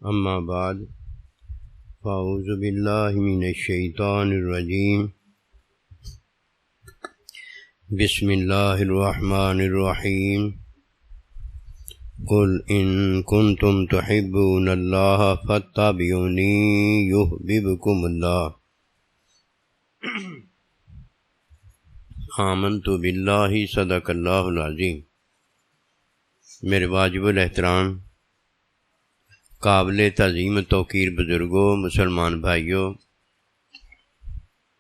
اما بعد فاعوذ باللہ من الشیطان الرجیم بسم اللہ الرحمن الرحیم قل ان کنتم تحبون اللہ فاتبعونی یحببکم اللہ آمنت باللہ صدق اللہ العظیم۔ میرے واجب الاحترام قابل تعظیم توقیر بزرگوں، مسلمان بھائیوں،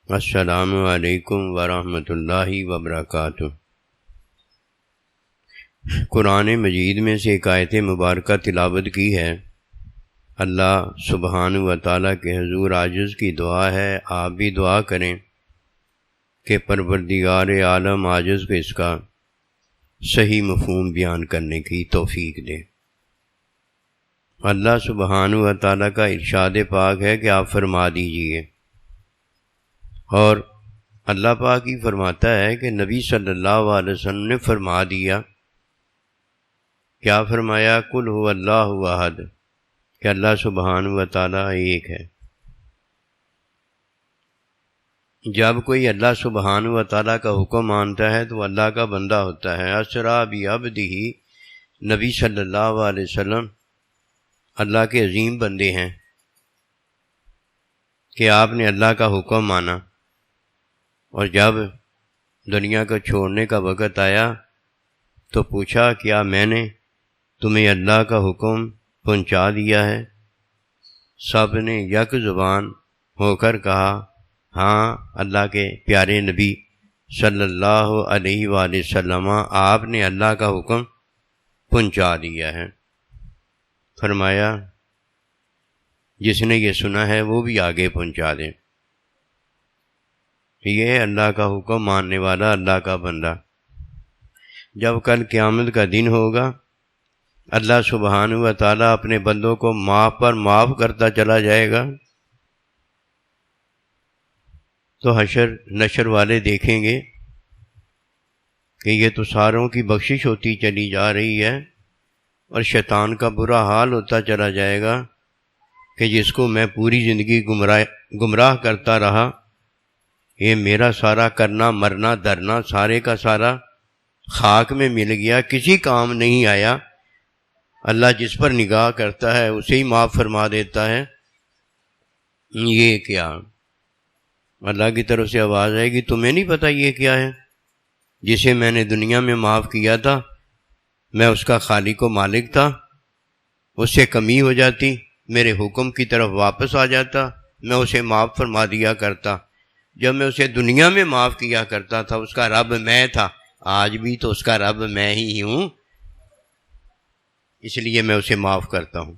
السلام علیکم ورحمۃ اللہ وبرکاتہ۔ قرآن مجید میں سے ایک آیت مبارکہ تلاوت کی ہے۔ اللہ سبحانہ و تعالیٰ کے حضور عاجز کی دعا ہے، آپ بھی دعا کریں کہ پروردگار عالم عاجز کو اس کا صحیح مفہوم بیان کرنے کی توفیق دے۔ اللہ سبحانہ و تعالیٰ کا ارشاد پاک ہے کہ آپ فرما دیجئے، اور اللہ پاک ہی فرماتا ہے کہ نبی صلی اللہ علیہ وسلم نے فرما دیا۔ کیا فرمایا؟ قل هو اللہ احد، کہ اللہ سبحانہ و تعالیٰ ایک ہے۔ جب کوئی اللہ سبحانہ و تعالیٰ کا حکم مانتا ہے تو وہ اللہ کا بندہ ہوتا ہے۔ اسریٰ بعبدہ، نبی صلی اللہ علیہ وسلم اللہ کے عظیم بندے ہیں کہ آپ نے اللہ کا حکم مانا، اور جب دنیا کو چھوڑنے کا وقت آیا تو پوچھا کیا میں نے تمہیں اللہ کا حکم پہنچا دیا ہے؟ سب نے یک زبان ہو کر کہا ہاں اللہ کے پیارے نبی صلی اللہ علیہ وآلہ وسلم، آپ نے اللہ کا حکم پہنچا دیا ہے۔ فرمایا جس نے یہ سنا ہے وہ بھی آگے پہنچا دیں۔ یہ ہے اللہ کا حکم ماننے والا اللہ کا بندہ۔ جب کل قیامت کا دن ہوگا، اللہ سبحانہ و تعالیٰ اپنے بندوں کو معاف پر معاف کرتا چلا جائے گا، تو حشر نشر والے دیکھیں گے کہ یہ تو ساروں کی بخشش ہوتی چلی جا رہی ہے، اور شیطان کا برا حال ہوتا چلا جائے گا کہ جس کو میں پوری زندگی گمراہ کرتا رہا، یہ میرا سارا کرنا مرنا درنا سارے کا سارا خاک میں مل گیا، کسی کام نہیں آیا۔ اللہ جس پر نگاہ کرتا ہے اسے ہی معاف فرما دیتا ہے۔ یہ کیا؟ اللہ کی طرف سے آواز آئے گی تمہیں نہیں پتہ یہ کیا ہے؟ جسے میں نے دنیا میں معاف کیا تھا، میں اس کا خالق و مالک تھا، اس سے کمی ہو جاتی میرے حکم کی طرف واپس آ جاتا، میں اسے معاف فرما دیا کرتا۔ جب میں اسے دنیا میں معاف کیا کرتا تھا اس کا رب میں تھا، آج بھی تو اس کا رب میں ہی ہوں، اس لیے میں اسے معاف کرتا ہوں۔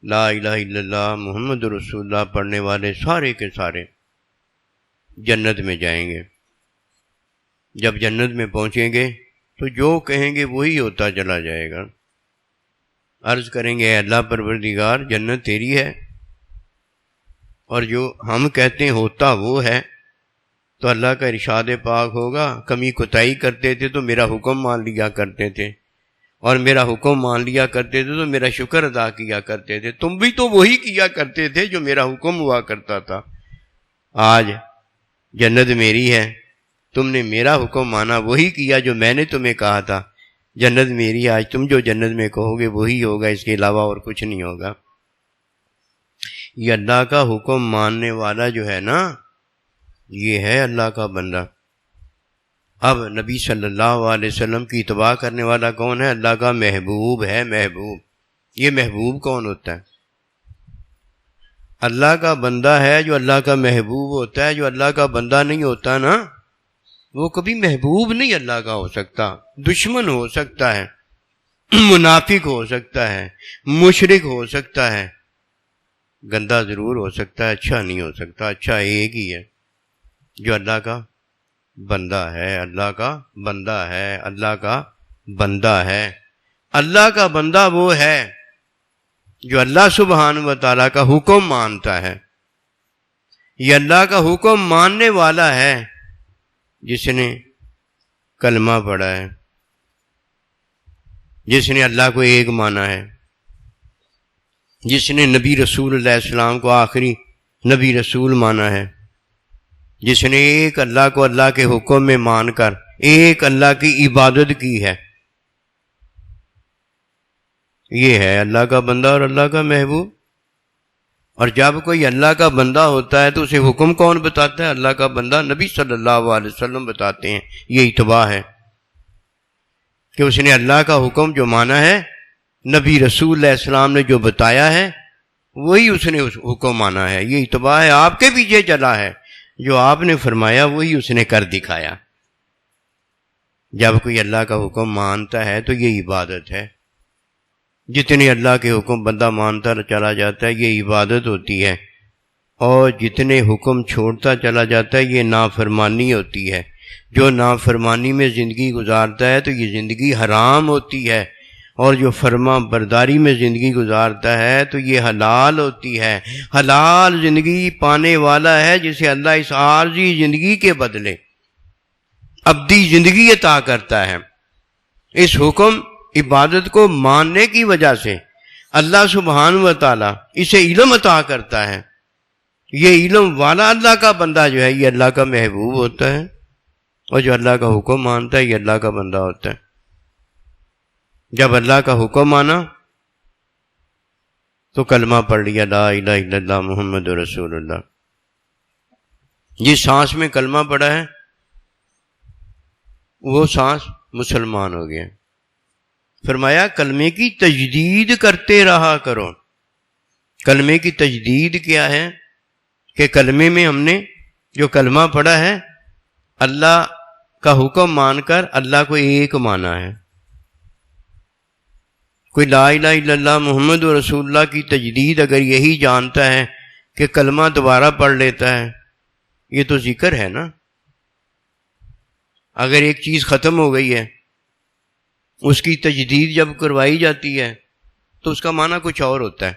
لا الہ الا اللہ محمد رسول اللہ پڑھنے والے سارے کے سارے جنت میں جائیں گے۔ جب جنت میں پہنچیں گے تو جو کہیں گے وہی ہوتا چلا جائے گا۔ عرض کریں گے اے اللہ پروردگار جنت تیری ہے، اور جو ہم کہتے ہیں ہوتا وہ ہے، تو اللہ کا ارشاد پاک ہوگا کمی کوتاہی کرتے تھے تو میرا حکم مان لیا کرتے تھے، اور میرا حکم مان لیا کرتے تھے تو میرا شکر ادا کیا کرتے تھے۔ تم بھی تو وہی کیا کرتے تھے جو میرا حکم ہوا کرتا تھا۔ آج جنت میری ہے، تم نے میرا حکم مانا، وہی کیا جو میں نے تمہیں کہا تھا۔ جنت میری، آج تم جو جنت میں کہو گے وہی ہوگا، اس کے علاوہ اور کچھ نہیں ہوگا۔ یہ اللہ کا حکم ماننے والا جو ہے نا، یہ ہے اللہ کا بندہ۔ اب نبی صلی اللہ علیہ وسلم کی اتباع کرنے والا کون ہے؟ اللہ کا محبوب ہے۔ محبوب، یہ محبوب کون ہوتا ہے؟ اللہ کا بندہ ہے جو اللہ کا محبوب ہوتا ہے۔ جو اللہ کا بندہ نہیں ہوتا نا، وہ کبھی محبوب نہیں اللہ کا ہو سکتا۔ دشمن ہو سکتا ہے، منافق ہو سکتا ہے، مشرک ہو سکتا ہے، گندا ضرور ہو سکتا ہے، اچھا نہیں ہو سکتا۔ اچھا ایک ہی ہے جو اللہ کا بندہ ہے۔ اللہ کا بندہ ہے، اللہ کا بندہ ہے۔ اللہ کا بندہ وہ ہے جو اللہ سبحانہ و تعالیٰ کا حکم مانتا ہے۔ یہ اللہ کا حکم ماننے والا ہے جس نے کلمہ پڑھا ہے، جس نے اللہ کو ایک مانا ہے، جس نے نبی رسول علیہ السلام کو آخری نبی رسول مانا ہے، جس نے ایک اللہ کو اللہ کے حکم میں مان کر ایک اللہ کی عبادت کی ہے، یہ ہے اللہ کا بندہ اور اللہ کا محبوب۔ اور جب کوئی اللہ کا بندہ ہوتا ہے تو اسے حکم کون بتاتا ہے؟ اللہ کا بندہ نبی صلی اللہ علیہ وسلم بتاتے ہیں۔ یہ اتباع ہے کہ اس نے اللہ کا حکم جو مانا ہے، نبی رسول علیہ السلام نے جو بتایا ہے وہی اس نے حکم مانا ہے۔ یہ اتباع ہے، آپ کے پیچھے چلا ہے، جو آپ نے فرمایا وہی اس نے کر دکھایا۔ جب کوئی اللہ کا حکم مانتا ہے تو یہ عبادت ہے۔ جتنے اللہ کے حکم بندہ مانتا چلا جاتا ہے یہ عبادت ہوتی ہے، اور جتنے حکم چھوڑتا چلا جاتا ہے یہ نافرمانی ہوتی ہے۔ جو نافرمانی میں زندگی گزارتا ہے تو یہ زندگی حرام ہوتی ہے، اور جو فرما برداری میں زندگی گزارتا ہے تو یہ حلال ہوتی ہے۔ حلال زندگی پانے والا ہے جسے اللہ اس عارضی زندگی کے بدلے ابدی زندگی عطا کرتا ہے۔ اس حکم عبادت کو ماننے کی وجہ سے اللہ سبحانہ و تعالی اسے علم عطا کرتا ہے۔ یہ علم والا اللہ کا بندہ جو ہے یہ اللہ کا محبوب ہوتا ہے، اور جو اللہ کا حکم مانتا ہے یہ اللہ کا بندہ ہوتا ہے۔ جب اللہ کا حکم مانا تو کلمہ پڑھ لیا، لا الہ الا اللہ محمد رسول اللہ۔ جس سانس میں کلمہ پڑھا ہے وہ سانس مسلمان ہو گیا۔ فرمایا کلمے کی تجدید کرتے رہا کرو۔ کلمے کی تجدید کیا ہے؟ کہ کلمے میں ہم نے جو کلمہ پڑھا ہے اللہ کا حکم مان کر اللہ کو ایک مانا ہے۔ کوئی لا الہ الا اللہ محمد رسول اللہ کی تجدید اگر یہی جانتا ہے کہ کلمہ دوبارہ پڑھ لیتا ہے، یہ تو ذکر ہے نا۔ اگر ایک چیز ختم ہو گئی ہے اس کی تجدید جب کروائی جاتی ہے تو اس کا معنی کچھ اور ہوتا ہے۔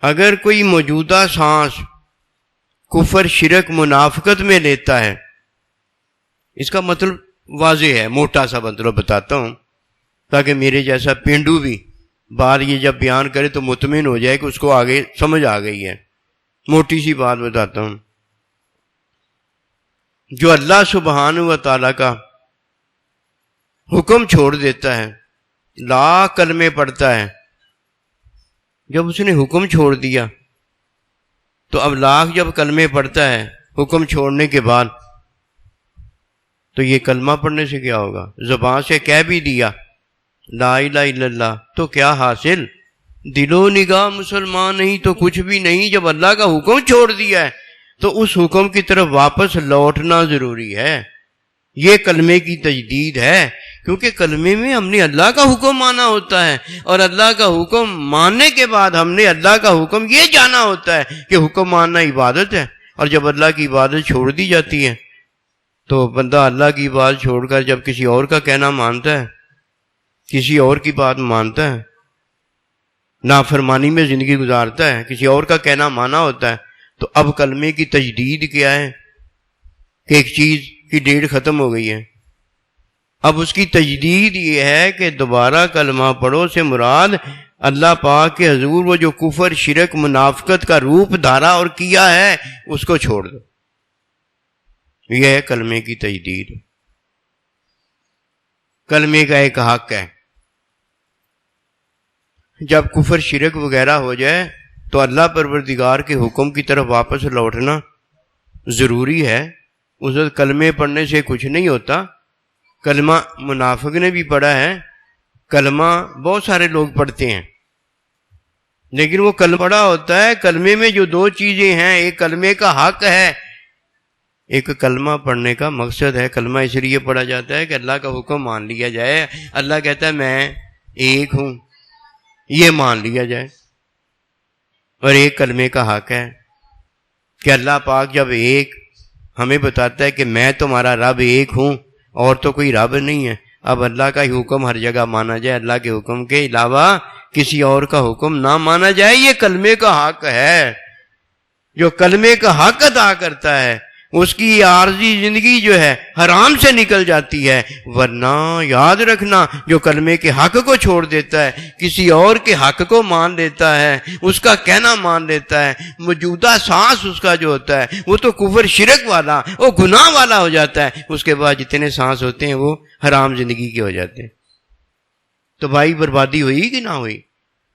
اگر کوئی موجودہ سانس کفر شرک منافقت میں لیتا ہے، اس کا مطلب واضح ہے، موٹا سا مطلب بتاتا ہوں تاکہ میرے جیسا پینڈو بھی بات یہ جب بیان کرے تو مطمئن ہو جائے کہ اس کو آگے سمجھ آ گئی ہے۔ موٹی سی بات بتاتا ہوں۔ جو اللہ سبحانہ و تعالیٰ کا حکم چھوڑ دیتا ہے، لاکھ کلمے پڑھتا ہے، جب اس نے حکم چھوڑ دیا تو اب لاکھ جب کلمے پڑھتا ہے حکم چھوڑنے کے بعد، تو یہ کلمہ پڑھنے سے کیا ہوگا؟ زبان سے کہہ بھی دیا لا الہ الا اللہ تو کیا حاصل؟ دل و نگاہ مسلمان نہیں تو کچھ بھی نہیں۔ جب اللہ کا حکم چھوڑ دیا ہے تو اس حکم کی طرف واپس لوٹنا ضروری ہے۔ یہ کلمے کی تجدید ہے، کیونکہ کلمے میں ہم نے اللہ کا حکم مانا ہوتا ہے، اور اللہ کا حکم ماننے کے بعد ہم نے اللہ کا حکم یہ جانا ہوتا ہے کہ حکم ماننا عبادت ہے۔ اور جب اللہ کی عبادت چھوڑ دی جاتی ہے تو بندہ اللہ کی بات چھوڑ کر جب کسی اور کا کہنا مانتا ہے، کسی اور کی بات مانتا ہے، نافرمانی میں زندگی گزارتا ہے، کسی اور کا کہنا مانا ہوتا ہے، تو اب کلمے کی تجدید کیا ہے؟ کہ ایک چیز کی ڈیٹ ختم ہو گئی ہے، اب اس کی تجدید یہ ہے کہ دوبارہ کلمہ پڑھو سے مراد اللہ پاک کے حضور وہ جو کفر شرک منافقت کا روپ دھارا اور کیا ہے اس کو چھوڑ دو۔ یہ ہے کلمے کی تجدید۔ کلمے کا ایک حق ہے، جب کفر شرک وغیرہ ہو جائے تو اللہ پروردگار کے حکم کی طرف واپس لوٹنا ضروری ہے۔ اس وقت کلمے پڑھنے سے کچھ نہیں ہوتا۔ کلمہ منافق نے بھی پڑھا ہے، کلمہ بہت سارے لوگ پڑھتے ہیں، لیکن وہ کلمہ پڑھا ہوتا ہے۔ کلمے میں جو دو چیزیں ہیں، ایک کلمے کا حق ہے، ایک کلمہ پڑھنے کا مقصد ہے۔ کلمہ اس لیے پڑھا جاتا ہے کہ اللہ کا حکم مان لیا جائے، اللہ کہتا ہے میں ایک ہوں، یہ مان لیا جائے۔ اور ایک کلمے کا حق ہے کہ اللہ پاک جب ایک ہمیں بتاتا ہے کہ میں تمہارا رب ایک ہوں اور تو کوئی رب نہیں ہے، اب اللہ کا ہی حکم ہر جگہ مانا جائے، اللہ کے حکم کے علاوہ کسی اور کا حکم نہ مانا جائے، یہ کلمے کا حق ہے۔ جو کلمے کا حق ادا کرتا ہے اس کی عارضی زندگی جو ہے حرام سے نکل جاتی ہے. ورنہ یاد رکھنا جو کلمے کے حق کو چھوڑ دیتا ہے، کسی اور کے حق کو مان لیتا ہے، اس کا کہنا مان لیتا ہے، موجودہ سانس اس کا جو ہوتا ہے وہ تو کفر شرک والا، وہ گناہ والا ہو جاتا ہے. اس کے بعد جتنے سانس ہوتے ہیں وہ حرام زندگی کے ہو جاتے ہیں. تو بھائی بربادی ہوئی کہ نہ ہوئی؟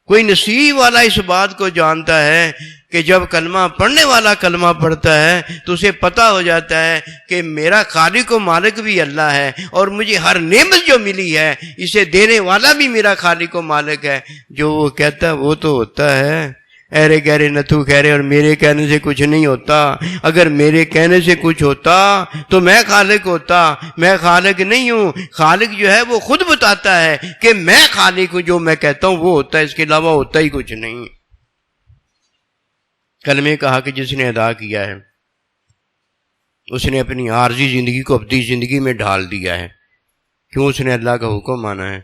کوئی نصیب والا اس بات کو جانتا ہے کہ جب کلمہ پڑھنے والا کلمہ پڑھتا ہے تو اسے پتہ ہو جاتا ہے کہ میرا خالق و مالک بھی اللہ ہے، اور مجھے ہر نعمت جو ملی ہے اسے دینے والا بھی میرا خالق و مالک ہے. جو وہ کہتا ہے وہ تو ہوتا ہے. ایرے گہرے نتھو خیرے، اور میرے کہنے سے کچھ نہیں ہوتا. اگر میرے کہنے سے کچھ ہوتا تو میں خالق ہوتا. میں خالق نہیں ہوں. خالق جو ہے وہ خود بتاتا ہے کہ میں خالق ہوں، جو میں کہتا ہوں وہ ہوتا ہے، اس کے علاوہ ہوتا ہی کچھ نہیں. کلمے کا حق جس نے ادا کیا ہے اس نے اپنی عارضی زندگی کو ابدی زندگی میں ڈھال دیا ہے. کیوں؟ اس نے اللہ کا حکم مانا ہے.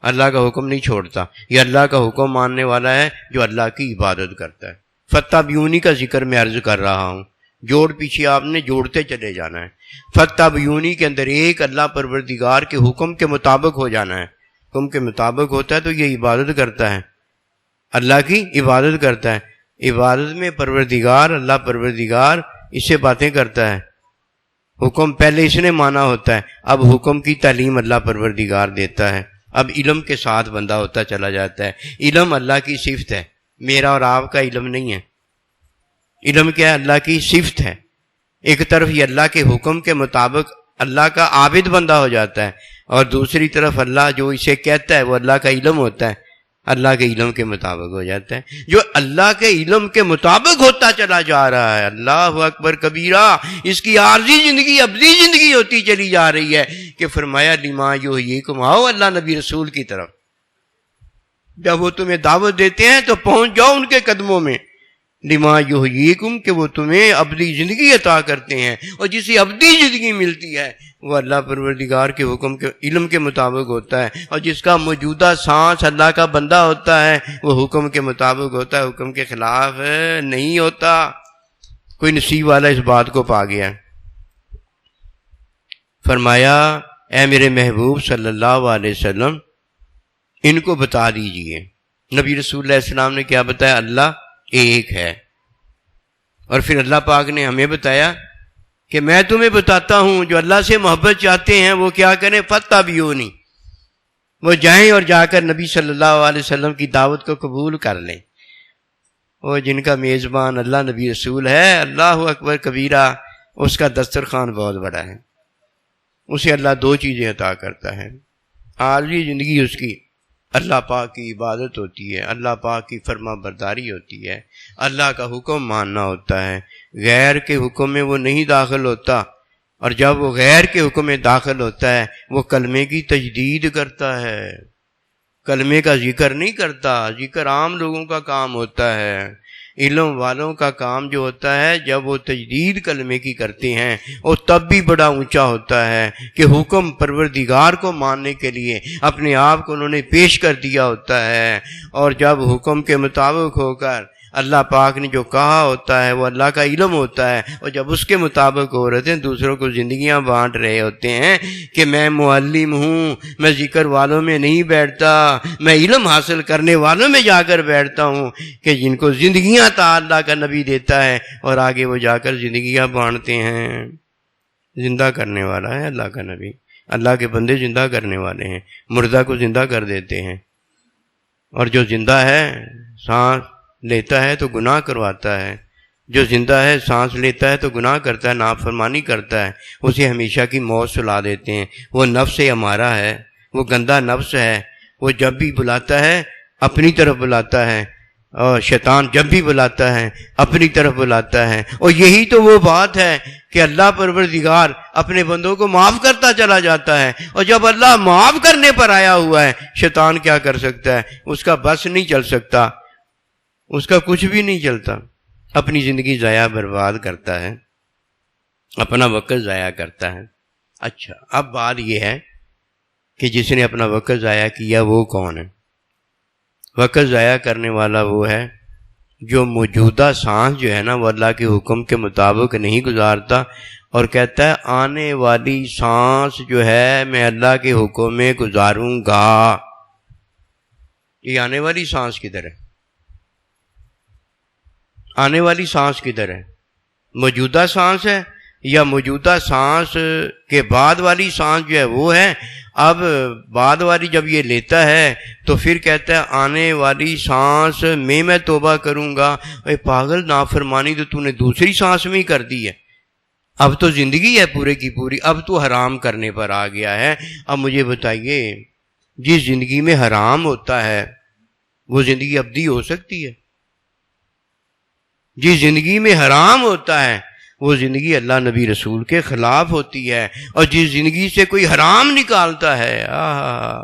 اللہ کا حکم نہیں چھوڑتا. یہ اللہ کا حکم ماننے والا ہے جو اللہ کی عبادت کرتا ہے. فتح بیونی کا ذکر میں عرض کر رہا ہوں. جوڑ پیچھے آپ نے جوڑتے چلے جانا ہے. فتح بیونی کے اندر ایک اللہ پروردگار کے حکم کے مطابق ہو جانا ہے. حکم کے مطابق ہوتا ہے تو یہ عبادت کرتا ہے، اللہ کی عبادت کرتا ہے. عبادت میں پروردگار، اللہ پروردگار اس سے باتیں کرتا ہے. حکم پہلے اس نے مانا ہوتا ہے، اب حکم کی تعلیم اللہ پروردگار دیتا ہے. اب علم کے ساتھ بندہ ہوتا چلا جاتا ہے. علم اللہ کی صفت ہے، میرا اور آپ کا علم نہیں ہے. علم کیا ہے؟ اللہ کی صفت ہے. ایک طرف یہ اللہ کے حکم کے مطابق اللہ کا عابد بندہ ہو جاتا ہے، اور دوسری طرف اللہ جو اسے کہتا ہے وہ اللہ کا علم ہوتا ہے، اللہ کے علم کے مطابق ہو جاتا ہے. جو اللہ کے علم کے مطابق ہوتا چلا جا رہا ہے، اللہ اکبر کبیرہ، اس کی عارضی زندگی ابدی زندگی ہوتی چلی جا رہی ہے. کہ فرمایا لما یحییکم، آؤ اللہ نبی رسول کی طرف. جب وہ تمہیں دعوت دیتے ہیں تو پہنچ جاؤ ان کے قدموں میں. لما یحییکم، کہ وہ تمہیں ابدی زندگی عطا کرتے ہیں، اور جسے ابدی زندگی ملتی ہے وہ اللہ پروردگار کے حکم کے علم کے مطابق ہوتا ہے. اور جس کا موجودہ سانس اللہ کا بندہ ہوتا ہے وہ حکم کے مطابق ہوتا ہے، حکم کے خلاف نہیں ہوتا. کوئی نصیب والا اس بات کو پا گیا. فرمایا اے میرے محبوب صلی اللہ علیہ وسلم ان کو بتا دیجئے. نبی رسول اللہ علیہ السلام نے کیا بتایا؟ اللہ ایک ہے. اور پھر اللہ پاک نے ہمیں بتایا کہ میں تمہیں بتاتا ہوں جو اللہ سے محبت چاہتے ہیں وہ کیا کریں؟ فاتبعونی، وہ جائیں اور جا کر نبی صلی اللہ علیہ وسلم کی دعوت کو قبول کر لیں. وہ جن کا میزبان اللہ نبی رسول ہے، اللہ اکبر کبیرہ، اس کا دسترخوان بہت بڑا ہے. اسے اللہ دو چیزیں عطا کرتا ہے. عارضی زندگی اس کی اللہ پاک کی عبادت ہوتی ہے، اللہ پاک کی فرما برداری ہوتی ہے، اللہ کا حکم ماننا ہوتا ہے. غیر کے حکم میں وہ نہیں داخل ہوتا، اور جب وہ غیر کے حکم میں داخل ہوتا ہے وہ کلمے کی تجدید کرتا ہے، کلمے کا ذکر نہیں کرتا. ذکر عام لوگوں کا کام ہوتا ہے. علم والوں کا کام جو ہوتا ہے جب وہ تجدید کلمے کی کرتے ہیں وہ تب بھی بڑا اونچا ہوتا ہے کہ حکم پروردگار کو ماننے کے لیے اپنے آپ کو انہوں نے پیش کر دیا ہوتا ہے. اور جب حکم کے مطابق ہو کر اللہ پاک نے جو کہا ہوتا ہے وہ اللہ کا علم ہوتا ہے، اور جب اس کے مطابق ہو رہے ہیں دوسروں کو زندگیاں بانٹ رہے ہوتے ہیں کہ میں معلم ہوں، میں ذکر والوں میں نہیں بیٹھتا، میں علم حاصل کرنے والوں میں جا کر بیٹھتا ہوں، کہ جن کو زندگیاں عطا اللہ کا نبی دیتا ہے اور آگے وہ جا کر زندگیاں بانٹتے ہیں. زندہ کرنے والا ہے اللہ کا نبی. اللہ کے بندے زندہ کرنے والے ہیں، مردہ کو زندہ کر دیتے ہیں. اور جو زندہ ہے سانس لیتا ہے تو گناہ کرواتا ہے، جو زندہ ہے سانس لیتا ہے تو گناہ کرتا ہے، نافرمانی کرتا ہے، اسے ہمیشہ کی موت سلا دیتے ہیں. وہ نفس ہمارا ہے، وہ گندا نفس ہے. وہ جب بھی بلاتا ہے اپنی طرف بلاتا ہے، اور شیطان جب بھی بلاتا ہے اپنی طرف بلاتا ہے. اور یہی تو وہ بات ہے کہ اللہ پروردگار اپنے بندوں کو معاف کرتا چلا جاتا ہے. اور جب اللہ معاف کرنے پر آیا ہوا ہے شیطان کیا کر سکتا ہے؟ اس کا بس نہیں چل سکتا، اس کا کچھ بھی نہیں چلتا. اپنی زندگی ضائع برباد کرتا ہے، اپنا وقت ضائع کرتا ہے. اچھا اب بات یہ ہے کہ جس نے اپنا وقت ضائع کیا وہ کون ہے؟ وقت ضائع کرنے والا وہ ہے جو موجودہ سانس جو ہے نا وہ اللہ کے حکم کے مطابق نہیں گزارتا اور کہتا ہے آنے والی سانس جو ہے میں اللہ کے حکم میں گزاروں گا، یہ آنے والی سانس کدھر ہے؟ آنے والی سانس کدھر ہے؟ موجودہ سانس ہے یا موجودہ سانس کے بعد والی سانس جو ہے وہ ہے؟ اب بعد والی جب یہ لیتا ہے تو پھر کہتا ہے آنے والی سانس میں توبہ کروں گا۔ اے پاگل، نافرمانی تو نے دوسری سانس میں ہی کر دی ہے، اب تو زندگی ہے پورے کی پوری، اب تو حرام کرنے پر آ گیا ہے۔ اب مجھے بتائیے جس زندگی میں حرام ہوتا ہے وہ زندگی ابدی ہو سکتی ہے؟ جس زندگی میں حرام ہوتا ہے وہ زندگی اللہ نبی رسول کے خلاف ہوتی ہے، اور جس زندگی سے کوئی حرام نکالتا ہے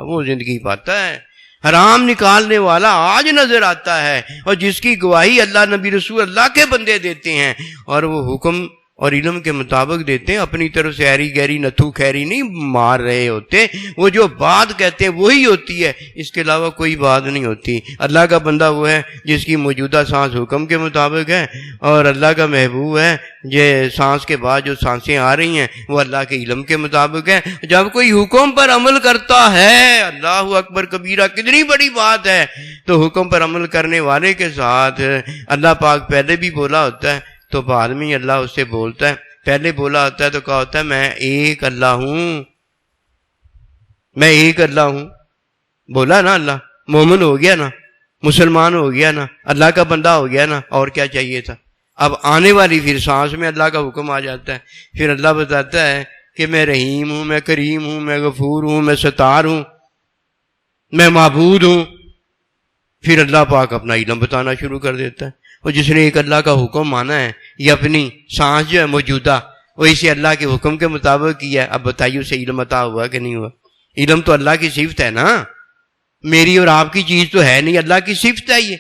وہ زندگی پاتا ہے۔ حرام نکالنے والا آج نظر آتا ہے، اور جس کی گواہی اللہ نبی رسول اللہ کے بندے دیتے ہیں اور وہ حکم اور علم کے مطابق دیتے ہیں، اپنی طرف سے ایری گیری نتھو خیری نہیں مار رہے ہوتے، وہ جو بات کہتے ہیں وہی ہوتی ہے، اس کے علاوہ کوئی بات نہیں ہوتی۔ اللہ کا بندہ وہ ہے جس کی موجودہ سانس حکم کے مطابق ہے، اور اللہ کا محبوب ہے یہ سانس کے بعد جو سانسیں آ رہی ہیں وہ اللہ کے علم کے مطابق ہے۔ جب کوئی حکم پر عمل کرتا ہے، اللہ اکبر کبیرہ، کتنی بڑی بات ہے، تو حکم پر عمل کرنے والے کے ساتھ اللہ پاک پہلے بھی بولا ہوتا ہے تو بعد میں اللہ اس سے بولتا ہے، پہلے بولا ہوتا ہے تو کہا ہوتا ہے میں ایک اللہ ہوں، میں ایک اللہ ہوں، بولا نا اللہ، مومن ہو گیا نا، مسلمان ہو گیا نا، اللہ کا بندہ ہو گیا نا، اور کیا چاہیے تھا؟ اب آنے والی پھر سانس میں اللہ کا حکم آ جاتا ہے، پھر اللہ بتاتا ہے کہ میں رحیم ہوں، میں کریم ہوں، میں غفور ہوں، میں ستار ہوں، میں معبود ہوں۔ پھر اللہ پاک اپنا علم بتانا شروع کر دیتا ہے، اور جس نے ایک اللہ کا حکم مانا ہے، یہ اپنی سانس جو ہے موجودہ وہ اسے اللہ کے حکم کے مطابق کیا ہے، اب بتائیے اسے علم عطا ہوا کہ نہیں ہوا؟ علم تو اللہ کی صفت ہے نا، میری اور آپ کی چیز تو ہے نہیں، اللہ کی صفت ہے یہ۔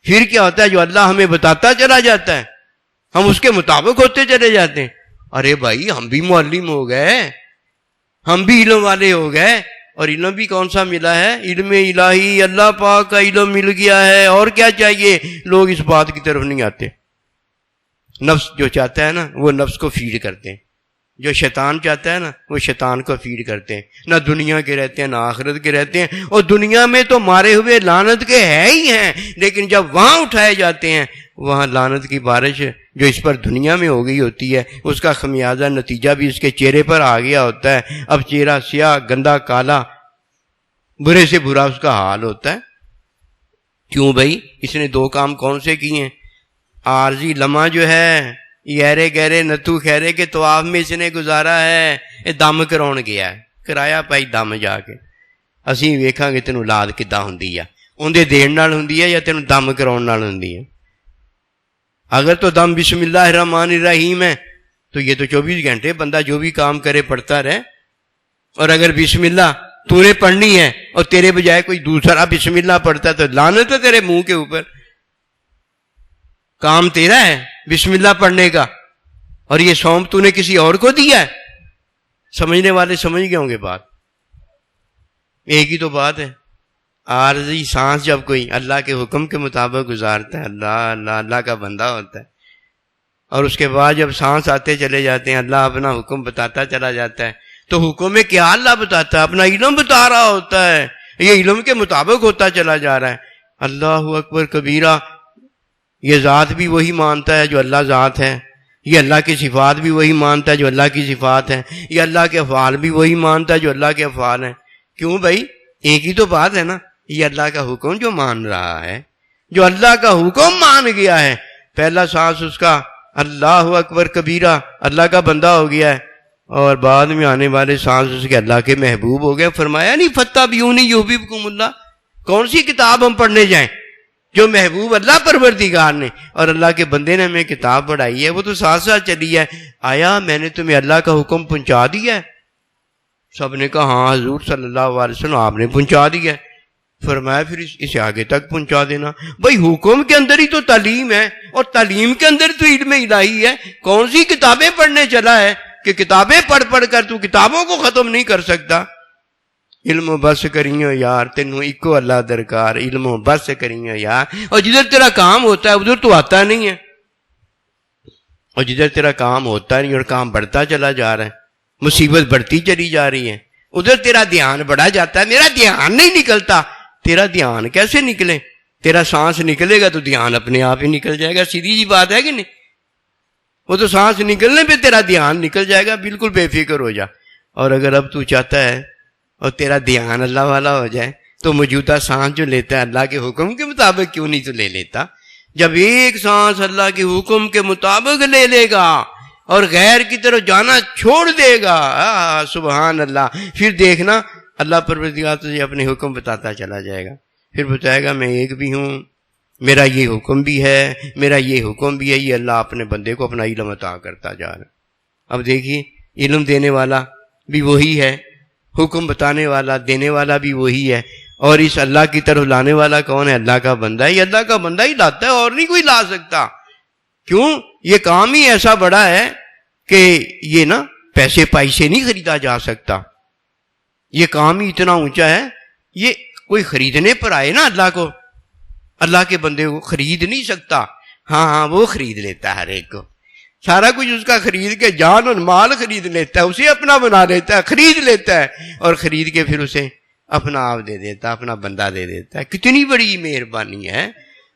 پھر کیا ہوتا ہے؟ جو اللہ ہمیں بتاتا چلا جاتا ہے ہم اس کے مطابق ہوتے چلے جاتے ہیں۔ ارے بھائی ہم بھی معلم ہو گئے، ہم بھی علم والے ہو گئے، اور علم بھی کون سا ملا ہے؟ علم الہی، اللہ پاک کا علم مل گیا ہے، اور کیا چاہیے؟ لوگ اس بات کی طرف نہیں آتے۔ نفس جو چاہتا ہے نا وہ نفس کو فیڈ کرتے ہیں، جو شیطان چاہتا ہے نا وہ شیطان کو فیڈ کرتے ہیں، نہ دنیا کے رہتے ہیں نہ آخرت کے رہتے ہیں، اور دنیا میں تو مارے ہوئے لعنت کے ہے ہی ہیں، لیکن جب وہاں اٹھائے جاتے ہیں وہاں لعنت کی بارش جو اس پر دنیا میں ہو گئی ہوتی ہے اس کا خمیازہ نتیجہ بھی اس کے چہرے پر آ گیا ہوتا ہے۔ اب چہرہ سیاہ گندا کالا، برے سے برا اس کا حال ہوتا ہے۔ کیوں بھائی؟ اس نے دو کام کون سے کیے ہیں؟ عارضی لمحہ جو ہے یرے گہرے نتو خیرے کے طواف میں اس نے گزارا ہے، یہ دم کراؤن گیا ہے، کرایا پائی دم جا کے۔ اسی ویکھاں گے تینوں لاد کداں ہوندی ہے، اندے دین نال ہوندی ہے یا تینوں دم کراؤن نال ہوندی ہے؟ اگر تو دم بسم اللہ الرحمن الرحیم ہے تو یہ تو 24 گھنٹے بندہ جو بھی کام کرے پڑھتا رہے، اور اگر بسم اللہ تو نے پڑھنی ہے اور تیرے بجائے کوئی دوسرا بسم اللہ پڑھتا ہے تو لعنت ہے تیرے منہ کے اوپر۔ کام تیرا ہے بسم اللہ پڑھنے کا، اور یہ سونپ تو نے کسی اور کو دیا ہے۔ سمجھنے والے سمجھ گئے ہوں گے بات، ایک ہی تو بات ہے۔ عارضی سانس جب کوئی اللہ کے حکم کے مطابق گزارتا ہے، اللہ کا بندہ ہوتا ہے، اور اس کے بعد جب سانس آتے چلے جاتے ہیں اللہ اپنا حکم بتاتا چلا جاتا ہے، تو حکم میں کیا اللہ بتاتا ہے؟ اپنا علم بتا رہا ہوتا ہے، یہ علم کے مطابق ہوتا چلا جا رہا ہے۔ اللہ اکبر کبیرہ، یہ ذات بھی وہی مانتا ہے جو اللہ ذات ہے، یہ اللہ کی صفات بھی وہی مانتا ہے جو اللہ کی صفات ہے، یہ اللہ کے افعال بھی وہی مانتا ہے جو اللہ کے افعال ہیں۔ کیوں بھائی؟ ایک ہی تو بات ہے نا، یہ اللہ کا حکم جو مان رہا ہے، جو اللہ کا حکم مان گیا ہے، پہلا سانس اس کا اللہ اکبر کبیرہ اللہ کا بندہ ہو گیا ہے، اور بعد میں آنے والے سانس اس کے اللہ کے محبوب ہو گئے۔ فرمایا نہیں فتبعونی یحببکم اللہ، کون سی کتاب ہم پڑھنے جائیں؟ جو محبوب اللہ پروردگار نے اور اللہ کے بندے نے ہمیں کتاب پڑھائی ہے وہ تو ساتھ ساتھ چلی ہے۔ آیا میں نے تمہیں اللہ کا حکم پہنچا دیا ہے؟ سب نے کہا ہاں حضور صلی اللہ علیہ وسلم آپ نے پہنچا دیا ہے۔ فرمایا پھر اسے آگے تک پہنچا دینا۔ بھائی حکم کے اندر ہی تو تعلیم ہے، اور تعلیم کے اندر تو علم الہی ہے۔ کون سی کتابیں پڑھنے چلا ہے کہ کتابیں پڑھ پڑھ کر تو کتابوں کو ختم نہیں کر سکتا؟ علم و بس کریو یار تینوں ایکو اللہ درکار، علم و بس کریو یار۔ اور جدھر تیرا کام ہوتا ہے ادھر تو آتا نہیں ہے، اور جدھر تیرا کام ہوتا نہیں اور کام بڑھتا چلا جا رہا ہے، مصیبت بڑھتی چلی جا رہی ہے، ادھر تیرا دھیان بڑھا جاتا ہے۔ میرا دھیان نہیں نکلتا، تیرا دھیان کیسے نکلے؟ تیرا سانس نکلے گا تو دھیان اپنے آپ ہی نکل جائے گا، سیدھی جی بات ہے کہ نہیں؟ وہ تو سانس نکلنے پہ تیرا دھیان نکل جائے گا، بالکل بے فکر ہو جا۔ اور اگر اب تو چاہتا ہے اور تیرا دھیان اللہ والا ہو جائے تو موجودہ سانس جو لیتا ہے اللہ کے حکم کے مطابق کیوں نہیں تو لے لیتا؟ جب ایک سانس اللہ کے حکم کے مطابق لے لے گا اور غیر کی طرف جانا چھوڑ دے گا، سبحان اللہ، پھر دیکھنا اللہ پروردگار تجھے اپنے حکم بتاتا چلا جائے گا، پھر بتائے گا میں ایک بھی ہوں، میرا یہ حکم بھی ہے، میرا یہ حکم بھی ہے۔ یہ اللہ اپنے بندے کو اپنا علم عطا کرتا جا رہا ہے۔ اب دیکھیے علم دینے والا بھی وہی ہے، حکم بتانے والا دینے والا بھی وہی ہے، اور اس اللہ کی طرف لانے والا کون ہے؟ اللہ کا بندہ ہے۔ یہ اللہ کا بندہ ہی لاتا ہے، اور نہیں کوئی لا سکتا۔ کیوں؟ یہ کام ہی ایسا بڑا ہے کہ یہ نا پیسے سے نہیں خریدا جا سکتا۔ یہ کام ہی اتنا اونچا ہے، یہ کوئی خریدنے پر آئے نا اللہ کو، اللہ کے بندے کو خرید نہیں سکتا۔ ہاں وہ خرید لیتا ہے ہر ایک کو، سارا کچھ اس کا خرید کے جان اور مال خرید لیتا ہے، اسے اپنا بنا لیتا ہے، خرید لیتا ہے، اور خرید کے پھر اسے اپنا آپ دے دیتا ہے، اپنا بندہ دے دیتا ہے۔ کتنی بڑی مہربانی ہے۔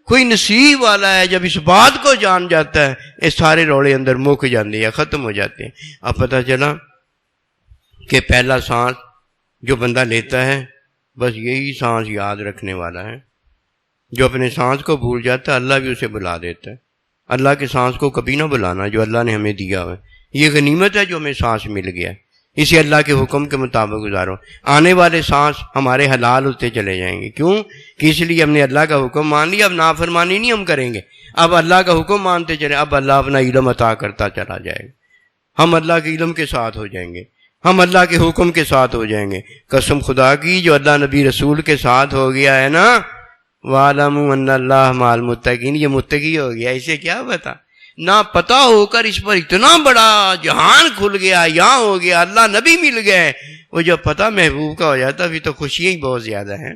کوئی نصیب والا ہے جب اس بات کو جان جاتا ہے، یہ سارے روڑے اندر مک جاتے ہیں، ختم ہو جاتے ہیں۔ اب پتہ چلا کہ پہلا سانس جو بندہ لیتا ہے بس یہی سانس یاد رکھنے والا ہے۔ جو اپنے سانس کو بھول جاتا ہے اللہ بھی اسے بلا دیتا ہے۔ اللہ کے سانس کو کبھی نہ بلانا جو اللہ نے ہمیں دیا ہوا ہے، یہ غنیمت ہے جو ہمیں سانس مل گیا ہے، اسے اللہ کے حکم کے مطابق گزارو۔ آنے والے سانس ہمارے حلال ہوتے چلے جائیں گے، کیوں کہ اس لیے ہم نے اللہ کا حکم مان لیا، اب نافرمانی نہیں ہم کریں گے، اب اللہ کا حکم مانتے چلیں، اب اللہ اپنا علم عطا کرتا چلا جائے گا، ہم اللہ کے علم کے ساتھ ہو جائیں گے، ہم اللہ کے حکم کے ساتھ ہو جائیں گے۔ قسم خدا کی جو اللہ نبی رسول کے ساتھ ہو گیا ہے نا، وَاعْلَمُوا أَنَّ اللَّهَ مَعَ الْمُتَّقِينَ، یہ متقی ہو گیا، اسے کیا پتا؟ نہ پتا ہو کر اس پر اتنا بڑا جہان کھل گیا، یہاں ہو گیا، اللہ نبی مل گئے۔ وہ جب پتہ محبوب کا ہو جاتا پھر تو خوشیاں ہی بہت زیادہ ہیں،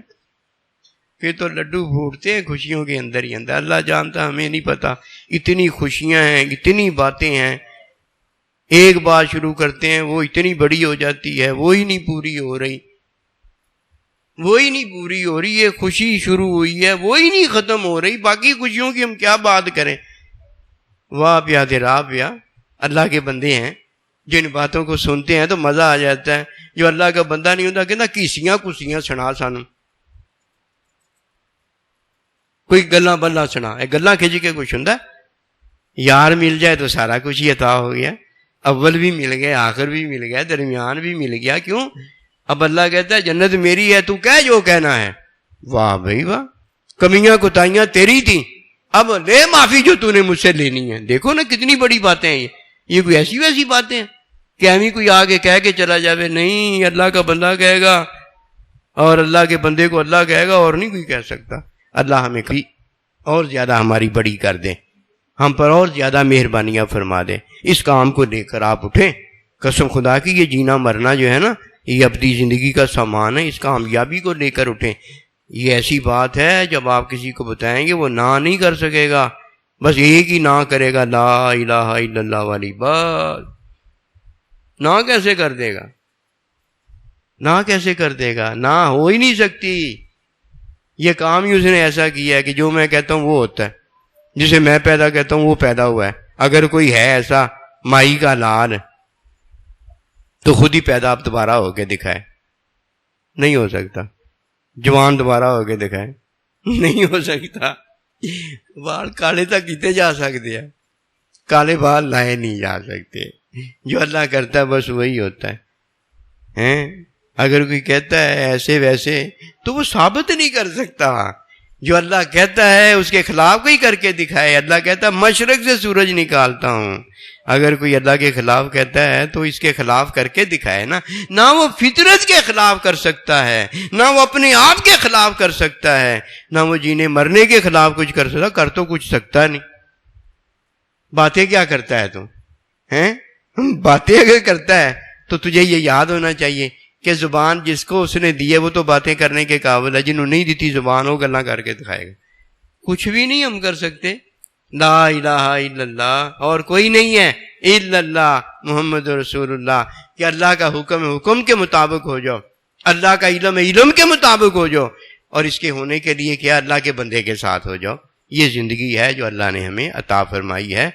پھر تو لڈو پھوٹتے ہیں خوشیوں کے اندر ہی اندر۔ اللہ جانتا ہمیں نہیں پتا، اتنی خوشیاں ہیں، اتنی باتیں ہیں، ایک بات شروع کرتے ہیں وہ اتنی بڑی ہو جاتی ہے، وہی نہیں پوری ہو رہی، وہی نہیں پوری ہو رہی، یہ خوشی شروع ہوئی ہے وہی نہیں ختم ہو رہی، باقی خوشیوں کی ہم کیا بات کریں۔ واہ پیادے راہ پیا، اللہ کے بندے ہیں جن باتوں کو سنتے ہیں تو مزہ آ جاتا ہے۔ جو اللہ کا بندہ نہیں ہوتا کہنا کیسیاں کسیاں سنا سانو، کوئی گلاں بلا سنا، گلاں کھچ کے کچھ ہوں، یار مل جائے تو سارا کچھ ہی عطا ہو گیا، اول بھی مل گیا، آخر بھی مل گیا، درمیان بھی مل گیا۔ کیوں؟ اب اللہ کہتا ہے جنت میری ہے، تو کہہ جو کہنا ہے۔ واہ بھائی واہ، کمیاں کوتاہیاں تیری تھیں، اب لے معافی جو تو نے مجھ سے لینی ہے۔ دیکھو نا کتنی بڑی باتیں ہیں یہ کوئی ایسی ویسی باتیں ہیں کہ ہمیں کوئی آگے کہہ کے چلا جاوے؟ نہیں، اللہ کا بندہ کہے گا اور اللہ کے بندے کو اللہ کہے گا، اور نہیں کوئی کہہ سکتا۔ اللہ ہمیں کبھی اور زیادہ ہماری بڑی کر دے، ہم پر اور زیادہ مہربانیاں فرما دے۔ اس کام کو لے کر آپ اٹھیں، قسم خدا کی یہ جینا مرنا جو ہے نا یہ اپنی زندگی کا سامان ہے، اس کامیابی کو لے کر اٹھیں۔ یہ ایسی بات ہے جب آپ کسی کو بتائیں گے وہ نہ نہیں کر سکے گا، بس ایک ہی نہ کرے گا، لا الہ الا اللہ والی بات۔ نہ کیسے کر دے گا؟ نہ کیسے کر دے گا؟ نہ ہو ہی نہیں سکتی۔ یہ کام ہی اس نے ایسا کیا ہے کہ جو میں کہتا ہوں وہ ہوتا ہے، جسے میں پیدا کہتا ہوں وہ پیدا ہوا ہے۔ اگر کوئی ہے ایسا مائی کا لال تو خود ہی پیدا اب دوبارہ ہو کے دکھائے، نہیں ہو سکتا۔ جوان دوبارہ ہو کے دکھائے، نہیں ہو سکتا۔ بال کالے تک کیتے جا سکتے ہیں، کالے بال لائے نہیں جا سکتے۔ جو اللہ کرتا ہے بس وہی ہوتا ہے۔ اگر کوئی کہتا ہے ایسے ویسے تو وہ ثابت نہیں کر سکتا۔ جو اللہ کہتا ہے اس کے خلاف کوئی کر کے دکھائے۔ اللہ کہتا ہے مشرق سے سورج نکالتا ہوں، اگر کوئی اللہ کے خلاف کہتا ہے تو اس کے خلاف کر کے دکھائے نا۔ نہ وہ فطرت کے خلاف کر سکتا ہے، نہ وہ اپنے آپ کے خلاف کر سکتا ہے، نہ وہ جینے مرنے کے خلاف کچھ کر سکتا، کر تو کچھ سکتا نہیں۔ باتیں کیا کرتا ہے تو؟ باتیں اگر کرتا ہے تو تجھے یہ یاد ہونا چاہیے کہ زبان جس کو اس نے دی ہے وہ تو باتیں کرنے کے قابل ہے، جنہوں نہیں دیتی زبان وہ گلاں کر کے دکھائے گا۔ کچھ بھی نہیں ہم کر سکتے، لا الہ الا اللہ اور کوئی نہیں ہے الا اللہ محمد رسول اللہ، کہ اللہ کا حکم ہے حکم کے مطابق ہو جاؤ، اللہ کا علم ہے علم کے مطابق ہو جاؤ، اور اس کے ہونے کے لیے کیا اللہ کے بندے کے ساتھ ہو جاؤ۔ یہ زندگی ہے جو اللہ نے ہمیں عطا فرمائی ہے۔